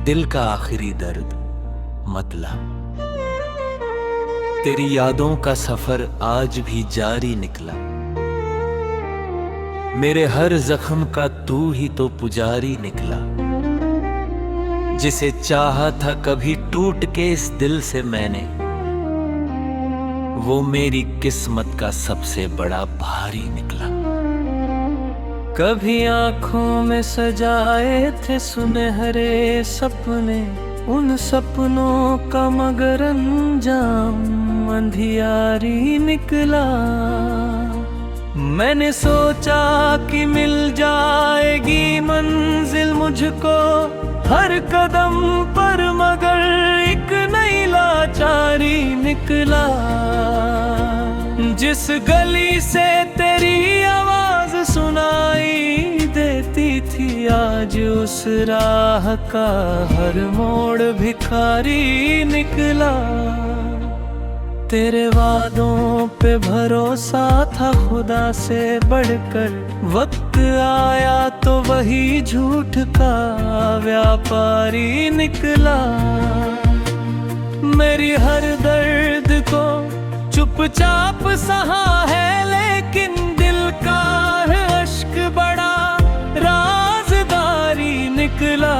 दिल का आखिरी दर्द मतलब तेरी यादों का सफर आज भी जारी निकला। मेरे हर जख्म का तू ही तो पुजारी निकला। जिसे चाहा था कभी टूट के इस दिल से मैंने, वो मेरी किस्मत का सबसे बड़ा भारी निकला। कभी आंखों में सजाए थे सुनहरे सपने, उन सपनों का मगर अंजाम अंधियारी निकला। मैंने सोचा कि मिल जाएगी मंजिल मुझको हर कदम पर, मगर एक नई लाचारी निकला। जिस गली से तेरी आवाज सुनाई देती थी, आज उस राह का हर मोड़ भिखारी निकला। तेरे वादों पे भरोसा था खुदा से बढ़कर, वक्त आया तो वही झूठ का व्यापारी निकला। मेरी हर दर्द को चुपचाप सहा है, लेकिन दिल का अश्क बड़ा राज़दारी निकला।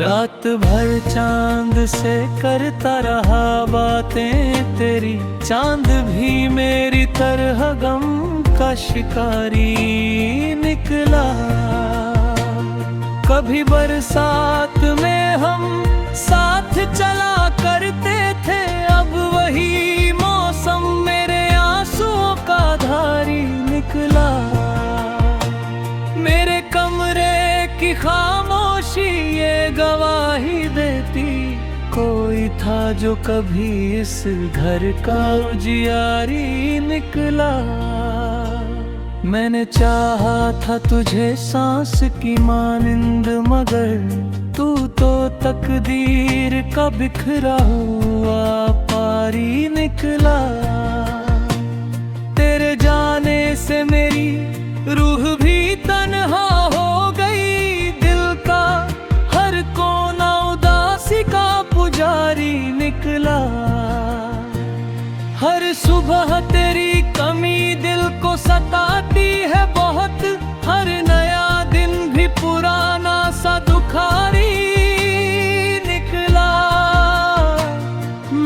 रात भर चांद से करता रहा बातें तेरी, चांद भी मेरी तरह गम का शिकारी निकला। कभी बरसात में हम साथ चला करते थे, अब वही मौसम मेरे आंसुओं का धारी निकला। मेरे कमरे की खामोशी ये गवाही देती, कोई था जो कभी इस घर का उजियारी निकला। मैंने चाहा था तुझे सांस की मानिंद, मगर तू तो तकदीर का बिखरा हुआ पारी निकला। तेरे जाने से मेरी रूह भी तन्हा हो गई, दिल का हर कोना उदासी का पुजारी निकला। हर सुबह तेरी कमी दिल को सताती है बहुत, हर नया दिन भी पुराना सा दुखारी निकला।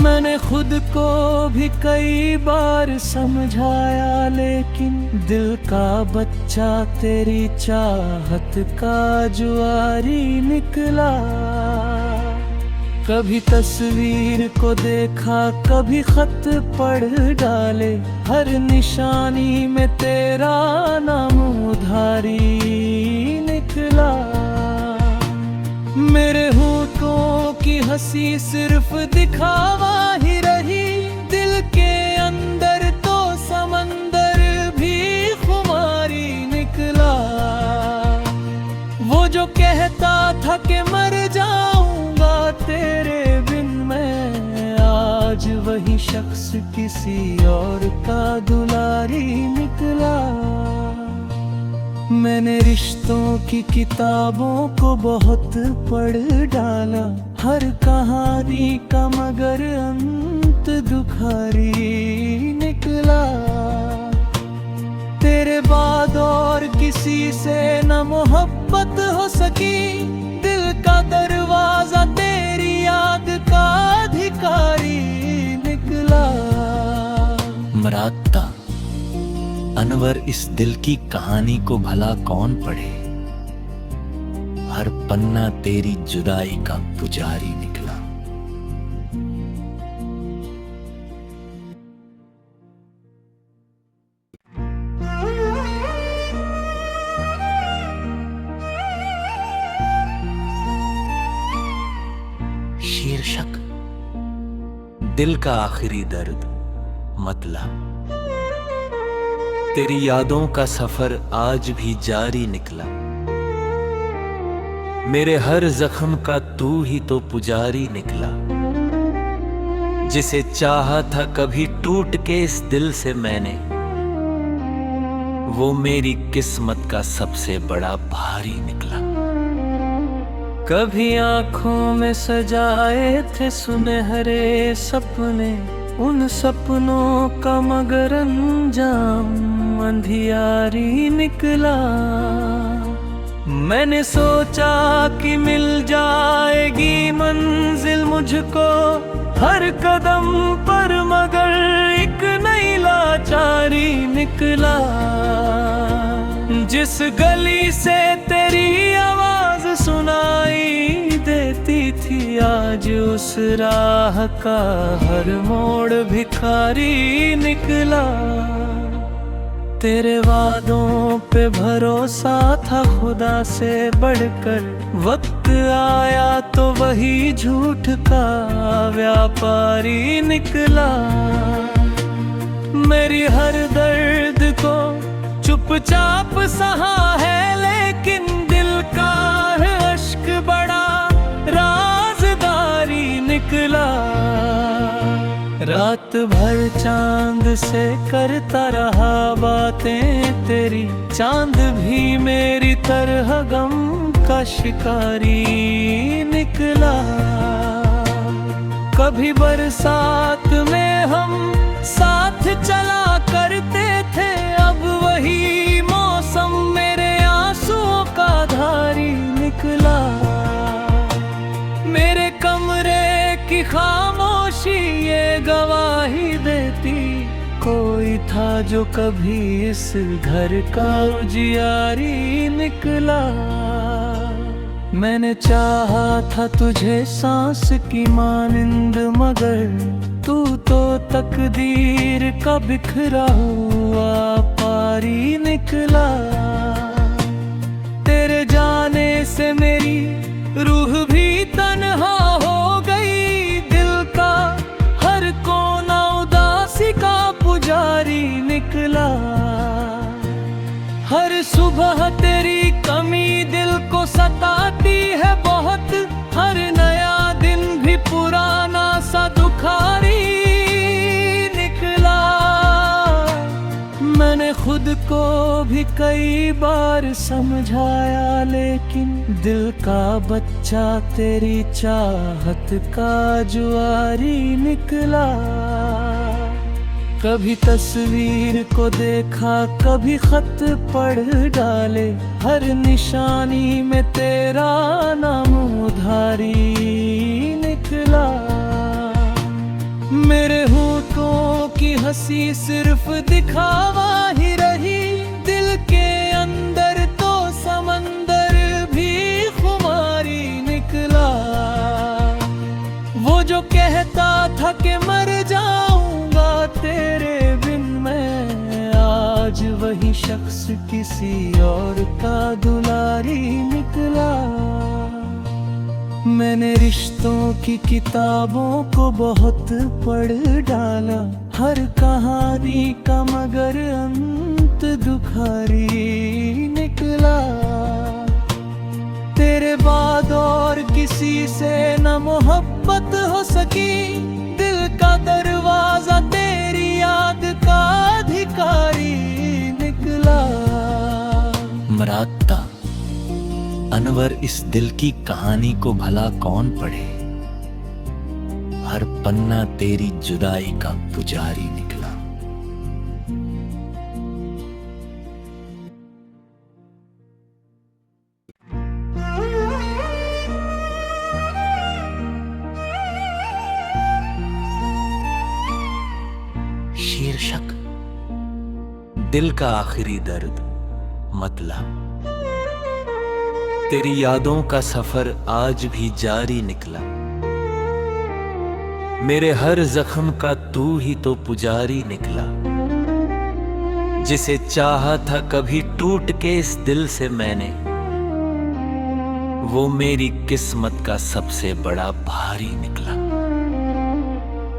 मैंने खुद को भी कई बार समझाया, लेकिन दिल का बच्चा तेरी चाहत का जुआरी निकला। कभी तस्वीर को देखा, कभी खत पढ़ डाले, हर निशानी में तेरा नाम उधारी निकला। मेरे होठों की हंसी सिर्फ दिखावा ही रही, दिल के अंदर तो समंदर भी खुमारी निकला। वो जो कहता था कि मर जाऊंगा तेरे बिन मैं, आज वही शख्स किसी और का दुलारी निकला। मैंने रिश्तों की किताबों को बहुत पढ़ डाला, हर कहानी का मगर अंत दुखारी निकला। तेरे बाद और किसी से न मोहब्बत हो सकी, दिल का दरवाजा तेरी याद का अधिकारी निकला। मराता अनवर इस दिल की कहानी को भला कौन पढ़े, हर पन्ना तेरी जुदाई का पुजारी निकला। शीर्षक दिल का आखिरी दर्द मतलब तेरी यादों का सफर आज भी जारी निकला। मेरे हर जख्म का तू ही तो पुजारी निकला। जिसे चाहा था कभी टूट के इस दिल से मैंने, वो मेरी किस्मत का सबसे बड़ा भारी निकला। कभी आंखों में सजाए थे सुनहरे सपने, उन सपनों का मगर अंजाम अंधियारी निकला। मैंने सोचा कि मिल जाएगी मंजिल मुझको हर कदम पर, मगर एक नई लाचारी निकला। जिस गली से तेरी आवाज सुनाई देती थी, आज उस राह का हर मोड़ भिखारी निकला। तेरे वादों पे भरोसा था खुदा से बढ़कर, वक्त आया तो वही झूठ का व्यापारी निकला। मेरी हर दर्द को चुपचाप सहा है, लेकिन दिल का अश्क बड़ा राज़दारी निकला। रात भर चांद से करता रहा बातें तेरी, चांद भी मेरी तरह गम का शिकारी निकला। कभी बरसात में हम साथ चला करते थे, अब वही मौसम मेरे आंसुओं का धारी निकला। मेरे कमरे की खामोशी ये गवाही देती, कोई था जो कभी इस घर का उजियारी निकला। मैंने चाहा था तुझे सांस की मानिंद, मगर तू तो तकदीर का बिखरा हुआ पारी निकला। तेरे जाने से मेरी रूह भी तन्हा हो गई, दिल का हर कोना उदासी का पुजारी निकला। हर सुबह तेरी कमी दिल को सताती है बहुत, हर नया दिन भी पुराना सा दुखारी निकला। मैंने खुद को भी कई बार समझाया, लेकिन दिल का बच्चा तेरी चाहत का जुआरी निकला। कभी तस्वीर को देखा, कभी खत पढ़ डाले, हर निशानी में तेरा नाम उधारी निकला। मेरे होठों की हंसी सिर्फ दिखावा ही रही, दिल के अंदर तो समंदर भी खुमारी निकला। वो जो कहता था कि मर जाऊंगा तेरे बिन मैं, आज वही शख्स किसी और का दुलारी निकला। मैंने रिश्तों की किताबों को बहुत पढ़ डाला, हर कहानी का मगर अंत दुखारी निकला। तेरे बाद और किसी से न मोहब्बत हो सकी, दिल का दरवाजा तेरी याद का अधिकारी निकला। मराता अनवर, इस दिल की कहानी को भला कौन पढ़े, हर पन्ना तेरी जुदाई का पुजारी निकला। शीर्षक दिल का आखिरी दर्द, मतलब तेरी यादों का सफर आज भी जारी निकला। मेरे हर जख्म का तू ही तो पुजारी निकला। जिसे चाहा था कभी टूट के इस दिल से मैंने, वो मेरी किस्मत का सबसे बड़ा भारी निकला।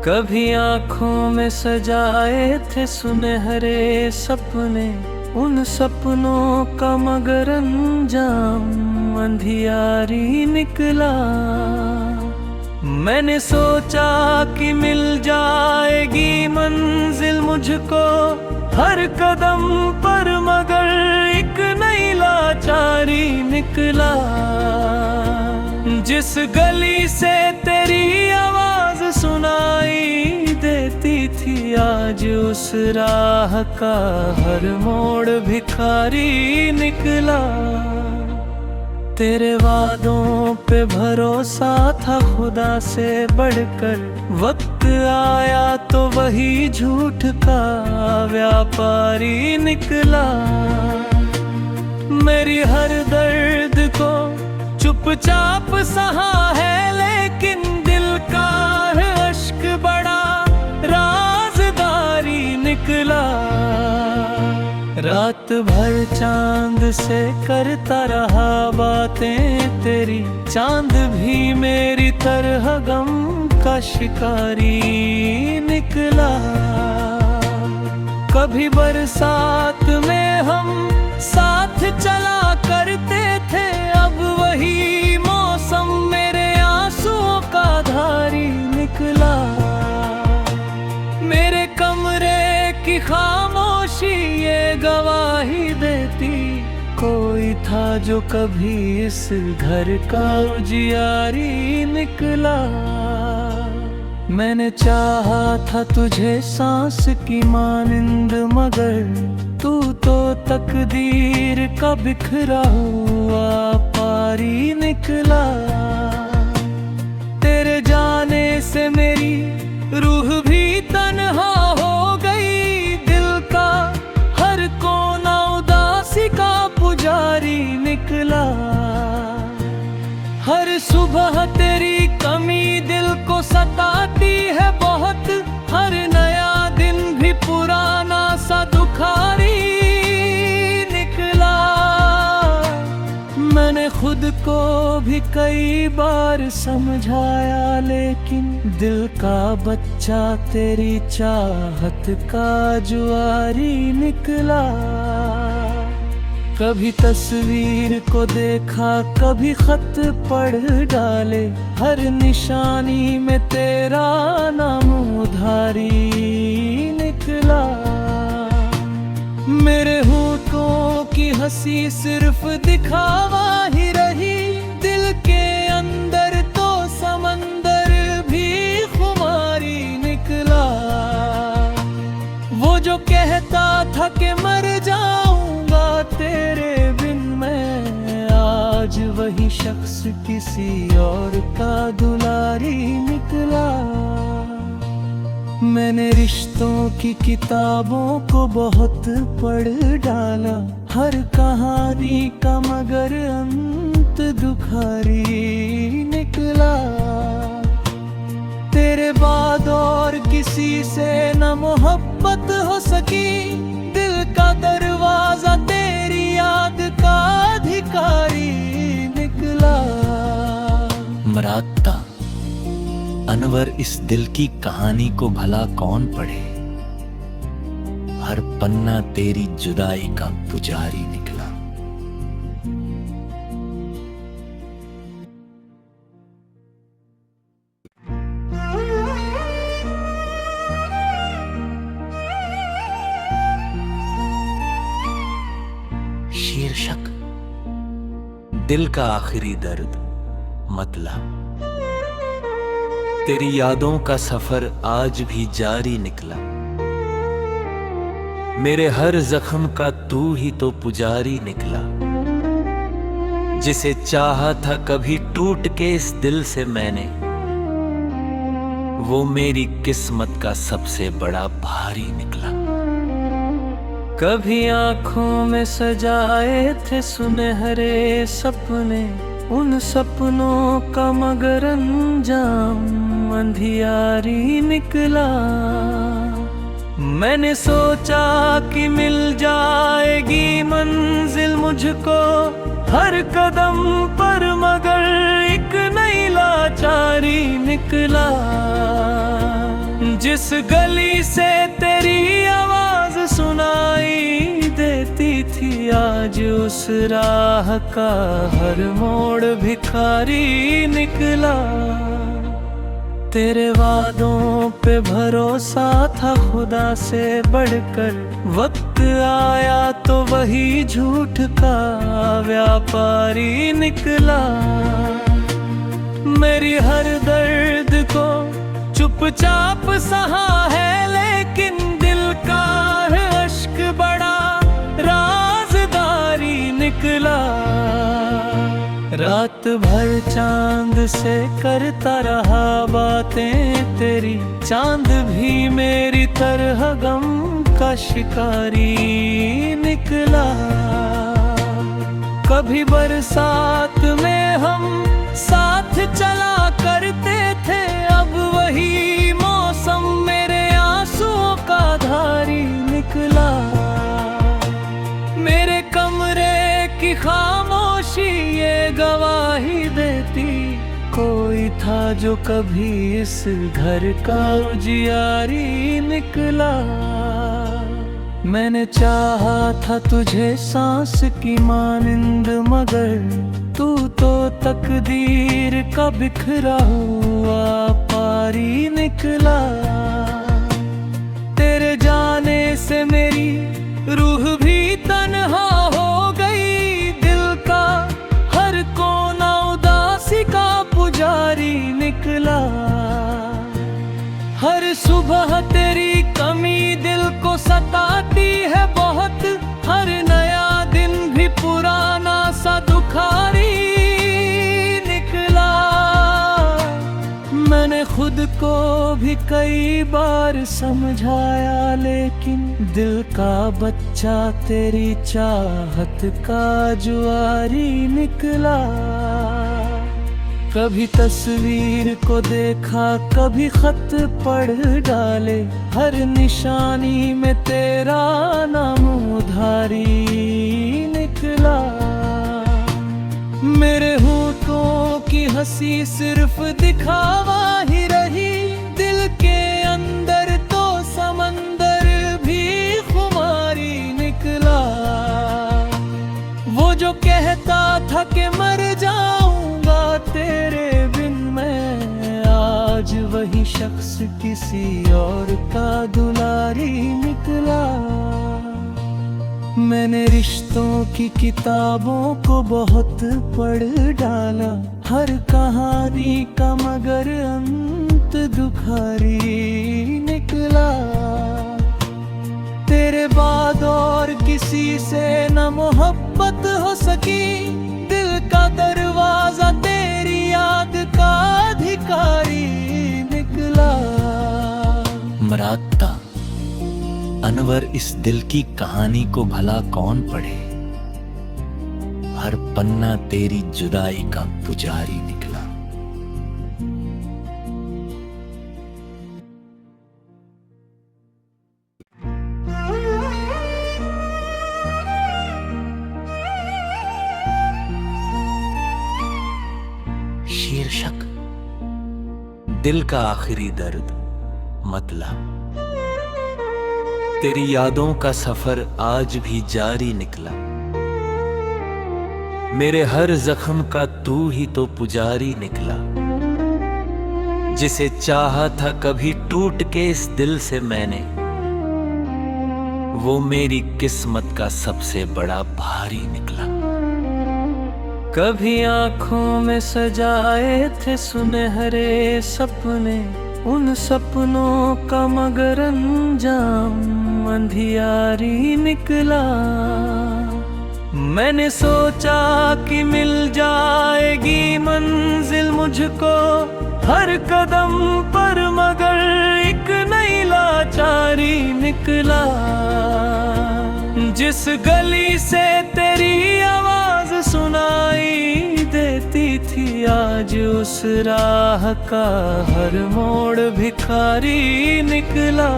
कभी आंखों में सजाए थे सुनहरे सपने, उन सपनों का मगर अंजाम अंधियारी निकला। मैंने सोचा कि मिल जाएगी मंजिल मुझको हर कदम पर, मगर एक नई लाचारी निकला। जिस गली से तेरी आवाज सुनाई देती थी, आज उस राह का हर मोड़ भिखारी निकला। तेरे वादों पे भरोसा था खुदा से बढ़कर, वक्त आया तो वही झूठ का व्यापारी निकला। मेरी हर दर्द को चुपचाप सहा है, लेकिन दिल का अश्क बड़ा राज़दारी निकला। रात भर चांद से करता रहा बातें तेरी, चांद भी मेरी तरह गम का शिकारी निकला। कभी बरसात में हम साथ चला करते थे, अब वही मौसम मेरे आंसुओं का धारी निकला। मेरे कमरे की खामोशी ये गवाही देती, कोई था जो कभी इस घर का उजियारी निकला। मैंने चाहा था तुझे सांस की मानिंद, मगर तू तो तकदीर का बिखरा हुआ पारी निकला। तेरे जाने से मेरी रूह भी तन्हा हो गई, दिल का हर कोना उदासी का पुजारी निकला। हर सुबह तेरी कमी दिल को सताती है बहुत, हर नया दिन भी पुराना सा दुखारी निकला। मैंने खुद को भी कई बार समझाया, लेकिन दिल का बच्चा तेरी चाहत का जुआरी निकला। कभी तस्वीर को देखा, कभी खत पढ़ डाले, हर निशानी में तेरा नाम उधारी निकला। मेरे होठों की हंसी सिर्फ दिखावा ही रही, दिल के अंदर तो समंदर भी खुमारी निकला। वो जो कहता था कि मर जाऊंगा तेरे बिन मैं, आज वही शख्स किसी और का दुलारी निकला। मैंने रिश्तों की किताबों को बहुत पढ़ डाला, हर कहानी का मगर अंत दुखारी निकला। तेरे बाद और किसी से न मोहब्बत हो सकी, दिल का दरवाजा तेरी याद का अधिकारी निकला। मराता अनवर इस दिल की कहानी को भला कौन पढ़े, हर पन्ना तेरी जुदाई का पुजारी निकला। शीर्षक दिल का आखिरी दर्द मतला। तेरी यादों का सफर आज भी जारी निकला, मेरे हर जख्म का तू ही तो पुजारी निकला। जिसे चाहा था कभी टूट के इस दिल से मैंने, वो मेरी किस्मत का सबसे बड़ा भारी निकला। कभी आँखों में सजाए थे सुनहरे सपने, उन सपनों का मगर अंजाम अंधियारी निकला। मैंने सोचा कि मिल जाएगी मंजिल मुझको हर कदम पर, मगर एक नई लाचारी निकला। जिस गली से तेरी आवाज सुनाई देती थी, आज उस राह का हर मोड़ भिखारी निकला। तेरे वादों पे भरोसा था खुदा से बढ़कर, वक्त आया तो वही झूठ का व्यापारी निकला। मेरी हर दर्द को चुपचाप सहा है, लेकिन दिल का है अश्क बड़ा राज़दारी निकला। रात भर चांद से करता रहा बातें तेरी, चांद भी मेरी तरह गम का शिकारी निकला। कभी बरसात में हम साथ चला करते थे, अब वही मौसम मेरे आंसुओं का धारी निकला। मेरे कमरे की खामोशी ये गवाही देती, कोई था जो कभी इस घर का उजियारी निकला। मैंने चाहा था तुझे सांस की मानिंद, मगर तू तो तकदीर का बिखरा हुआ पारी निकला। तेरे जाने से मेरी रूह भी तन्हा हो गई, दिल का हर कोना उदासी का पुजारी निकला। हर सुबह तेरी कमी दिल को सताती है बहुत, हर नया दिन भी पुराना सा दुखारी निकला। मैंने खुद को भी कई बार समझाया, लेकिन दिल का बच्चा तेरी चाहत का जुआरी निकला। कभी तस्वीर को देखा, कभी खत पढ़ डाले, हर निशानी में तेरा नाम उधारी निकला। मेरे होठों की हंसी सिर्फ दिखावा ही रही, दिल के अंदर तो समंदर भी खुमारी निकला। वो जो कहता था कि मर जाऊंगा तेरे बिन मैं, आज वही शख्स किसी और का दुलारी निकला। मैंने रिश्तों की किताबों को बहुत पढ़ डाला, हर कहानी का मगर अंत दुखारी निकला। तेरे बाद और किसी से न मोहब्बत हो सकी, दिल का दरवाजा तेरी याद का अधिकारी निकला। मराता अनवर इस दिल की कहानी को भला कौन पढ़े, हर पन्ना तेरी जुदाई का पुजारी निकला। शीर्षक दिल का आखिरी दर्द मतलब। तेरी यादों का सफर आज भी जारी निकला, मेरे हर जख्म का तू ही तो पुजारी निकला। जिसे चाहा था कभी टूट के इस दिल से मैंने, वो मेरी किस्मत का सबसे बड़ा भारी निकला। कभी आँखों में सजाए थे सुनहरे सपने, उन सपनों का मगर अंजाम अंधियारी निकला। मैंने सोचा कि मिल जाएगी मंजिल मुझको हर कदम पर, मगर एक नई लाचारी निकला। जिस गली से तेरी आवाज सुनाई देती थी, आज उस राह का हर मोड़ भिखारी निकला।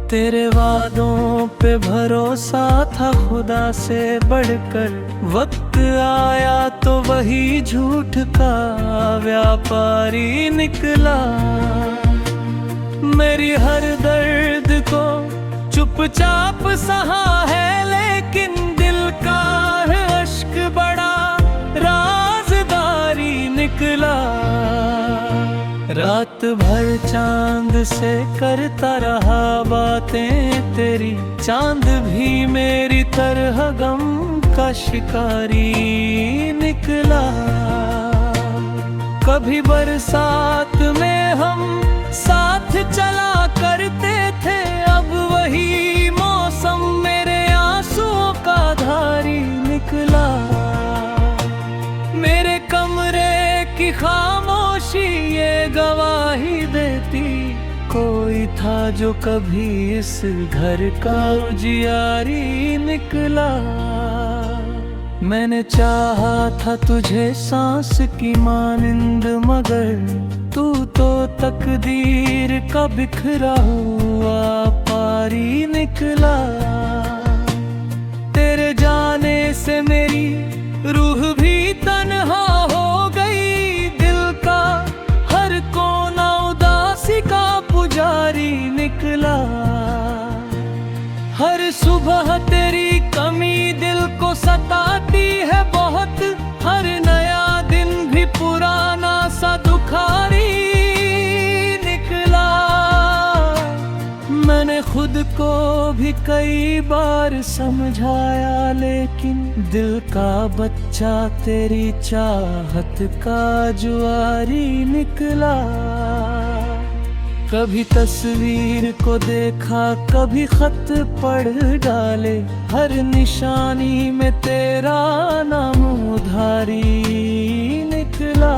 तेरे वादों पे भरोसा था खुदा से बढ़कर, वक्त आया तो वही झूठ का व्यापारी निकला। मेरी हर दर्द को चुपचाप सहा है, लेकिन दिल का है अश्क बड़ा राज़दारी निकला। रात भर चांद से करता रहा बातें तेरी, चांद भी मेरी तरह गम का शिकारी निकला। कभी बरसात में हम साथ चला करते थे, अब वही मौसम मेरे आंसुओं का धारी निकला। मेरे कमरे की खामोशी ये गवाही देती, कोई था जो कभी इस घर का उजियारी निकला। मैंने चाहा था तुझे सांस की मानिंद, मगर तू तो तकदीर का बिखरा हुआ पारी निकला। तेरे जाने से मेरी रूह भी तन्हा हो गई, दिल का हर कोना उदासी का पुजारी निकला। हर सुबह तेरी कमी दिल को सताती है बहुत, हर नया दिन भी पुराना सा दुखारी निकला। मैंने खुद को भी कई बार समझाया, लेकिन दिल का बच्चा तेरी चाहत का जुआरी निकला। कभी तस्वीर को देखा, कभी खत पढ़ डाले, हर निशानी में तेरा नाम उधारी निकला।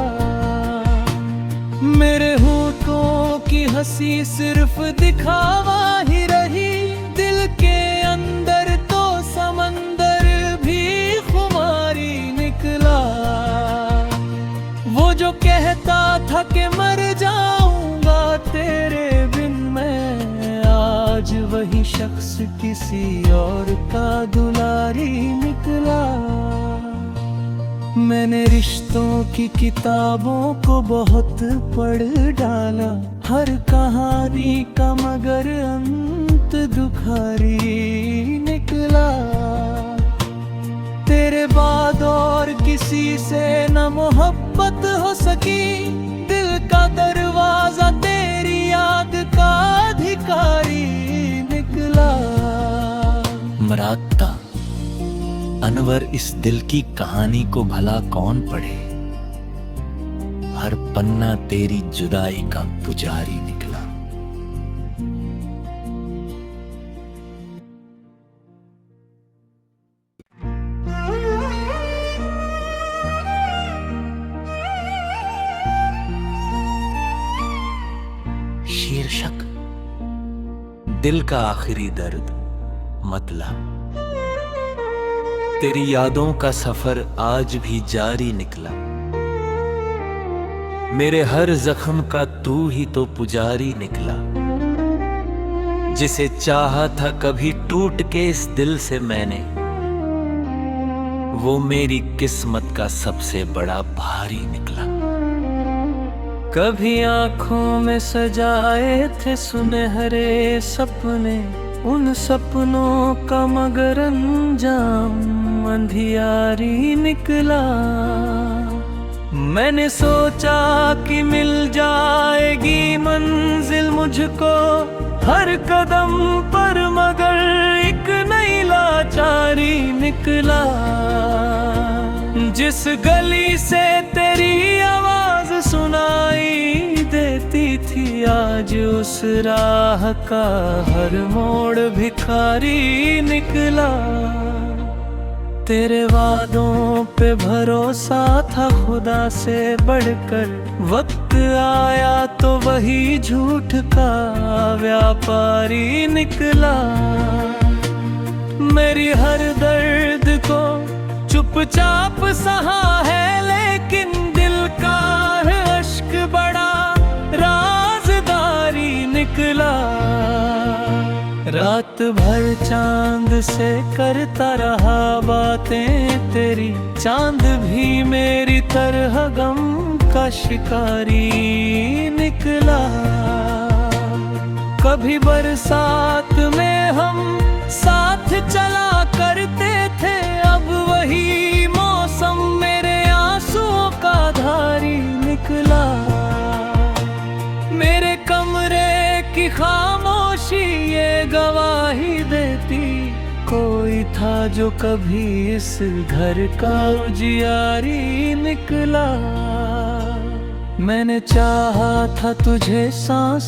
मेरे होठों की हंसी सिर्फ दिखावा ही रही, दिल के अंदर तो समंदर भी खुमारी निकला। वो जो कहता था कि मर जाऊंगा तेरे बिन मैं, आज वही शख्स किसी और का दुलारी निकला। मैंने रिश्तों की किताबों को बहुत पढ़ डाला, हर कहानी का मगर अंत दुखारी निकला। तेरे बाद और किसी से न मोहब्बत हो सकी, दिल का दरवाजा तेरी याद का अधिकारी निकला। मराता अनवर इस दिल की कहानी को भला कौन पढ़े, हर पन्ना तेरी जुदाई का पुजारी निकला। शीर्षक दिल का आखिरी दर्द मतला। तेरी यादों का सफर आज भी जारी निकला, मेरे हर जख्म का तू ही तो पुजारी निकला। जिसे चाहा था कभी टूट के इस दिल से मैंने, वो मेरी किस्मत का सबसे बड़ा भारी निकला। कभी आँखों में सजाए थे सुनहरे सपने, उन सपनों का मगर अंजाम अंधियारी निकला। मैंने सोचा कि मिल जाएगी मंजिल मुझको हर कदम पर, मगर एक नई लाचारी निकला। जिस गली से तेरी आवाज सुनाई देती थी, आज उस राह का हर मोड़ भिखारी निकला। तेरे वादों पे भरोसा था खुदा से बढ़कर, वक्त आया तो वही झूठ का व्यापारी निकला। मेरी हर दर्द को चुपचाप सहा है, लेकिन दिल का अश्क बड़ा राज़दारी निकला। रात भर चांद से करता रहा बातें तेरी, चांद भी मेरी तरह गम का शिकारी निकला। कभी बरसात में हम साथ चला करते थे, अब वही मौसम मेरे आंसुओं का धारी निकला। मेरे कमरे की खामोशी ये गवाही देती, कोई था जो कभी इस घर का उजियारी निकला। मैंने चाहा था तुझे सांस